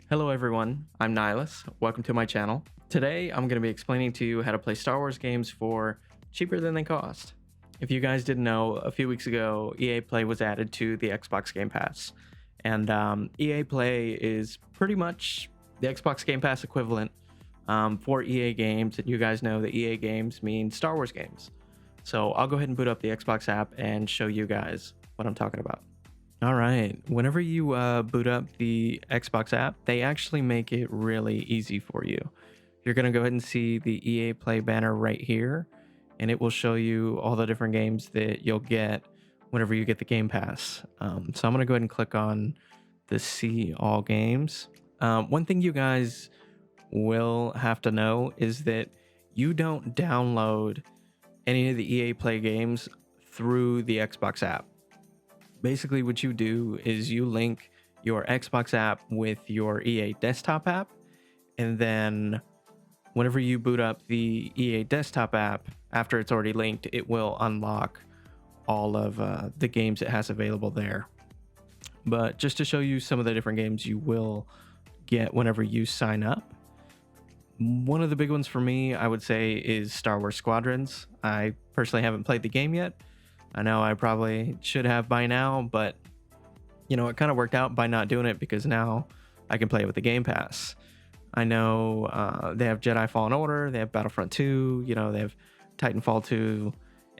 Hello everyone, I'm Nihilus. Welcome to my channel. Today I'm going to be explaining to you how to play Star Wars games for cheaper than they cost. If you guys didn't know, a few weeks ago EA Play was added to the Xbox Game Pass. And EA Play is pretty much the Xbox Game Pass equivalent for EA games. And you guys know that EA games mean Star Wars games. So I'll go ahead and boot up the Xbox app and show you guys what I'm talking about. All right, whenever you boot up the Xbox app, they actually make it really easy for you. You're going to go ahead and see the EA Play banner right here, and it will show you all the different games that you'll get whenever you get the Game Pass. So I'm going to go ahead and click on the See All Games. One thing you guys will have to know is that you don't download any of the EA Play games through the Xbox app. Basically, what you do is you link your Xbox app with your EA desktop app, and then whenever you boot up the EA desktop app, after it's already linked, it will unlock all of the games it has available there. But just to show you some of the different games you will get whenever you sign up, one of the big ones for me, I would say, is Star Wars Squadrons. I personally haven't played the game yet. I know I probably should have by now, but it kind of worked out by not doing it because now I can play it with the Game Pass. I know they have Jedi Fallen Order, they have Battlefront 2, they have Titanfall 2,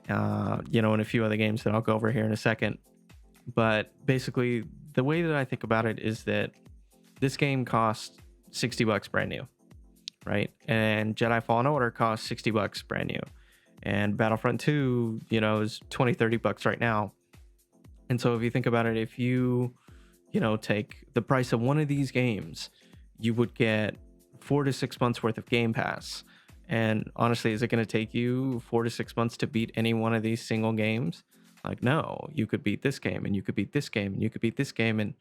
and a few other games that I'll go over here in a second. But basically, the way that I think about it is that this game costs $60 brand new, right? And Jedi Fallen Order costs $60 brand new. And Battlefront 2, is $20-$30 right now. And so if you think about it, if you, take the price of one of these games, you would get 4 to 6 months worth of Game Pass. And honestly, is it going to take you 4 to 6 months to beat any one of these single games? Like, no, you could beat this game and you could beat this game and you could beat this game. And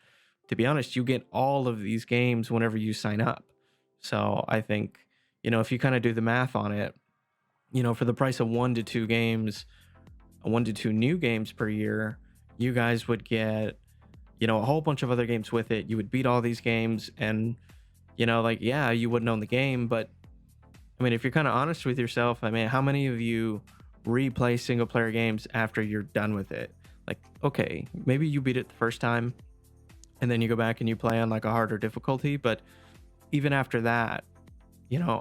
to be honest, you get all of these games whenever you sign up. So I think, if you kind of do the math on it, for the price of 1 to 2 games, 1 to 2 new games per year, you guys would get, a whole bunch of other games with it. You would beat all these games and, you wouldn't own the game. But I mean, if you're kind of honest with yourself, how many of you replay single player games after you're done with it? Like, okay, maybe you beat it the first time and then you go back and you play on like a harder difficulty. But even after that,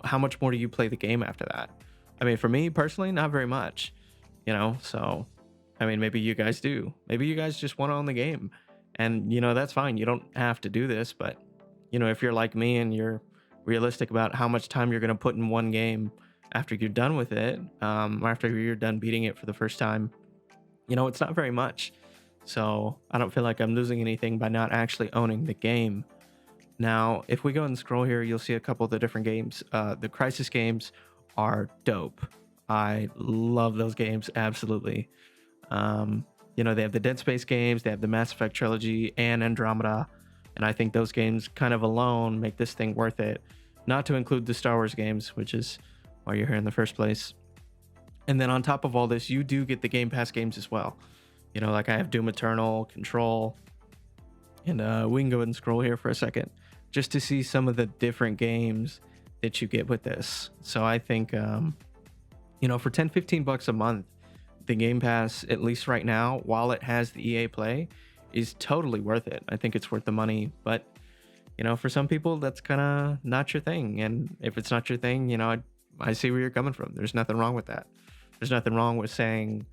how much more do you play the game after that? For me personally, not very much, so, maybe you guys do. Maybe you guys just want to own the game and, that's fine. You don't have to do this, but, if you're like me and you're realistic about how much time you're going to put in one game after you're done with it, after you're done beating it for the first time, it's not very much. So I don't feel like I'm losing anything by not actually owning the game. Now, if we go and scroll here, you'll see a couple of the different games. The Crisis games are dope. I love those games, absolutely. They have the Dead Space games, they have the Mass Effect trilogy and Andromeda, and I think those games kind of alone make this thing worth it, not to include the Star Wars games, which is why you're here in the first place. And then on top of all this, you do get the Game Pass games as well. Like I have Doom Eternal, Control, and we can go ahead and scroll here for a second just to see some of the different games that you get with this. So I think, for $10-15 a month, the Game Pass, at least right now, while it has the EA Play, is totally worth it. I think it's worth the money. But, for some people, that's kind of not your thing. And if it's not your thing, I see where you're coming from. There's nothing wrong with that. There's nothing wrong with saying,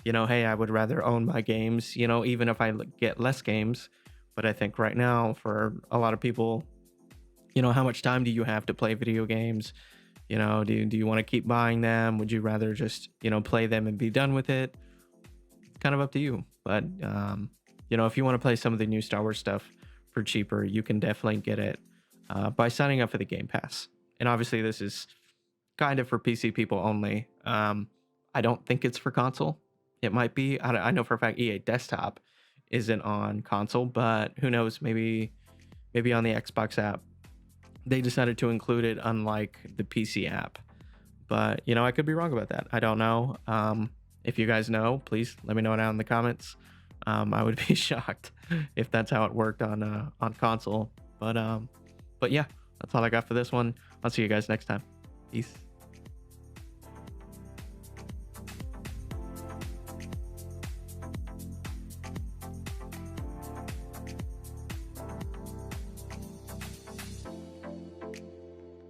hey, I would rather own my games, even if I get less games. But I think right now, for a lot of people, how much time do you have to play video games? Do you want to keep buying them? Would you rather just, play them and be done with it? It's kind of up to you. But, if you want to play some of the new Star Wars stuff for cheaper, you can definitely get it by signing up for the Game Pass. And obviously, this is kind of for PC people only. I don't think it's for console. It might be. I know for a fact EA Desktop isn't on console, but who knows? Maybe on the Xbox app they decided to include it, unlike the PC app. But I could be wrong about that. I don't know. If you guys know, please let me know down in the comments. I would be shocked if that's how it worked on console. But But yeah, that's all I got for this one. I'll see you guys next time. Peace.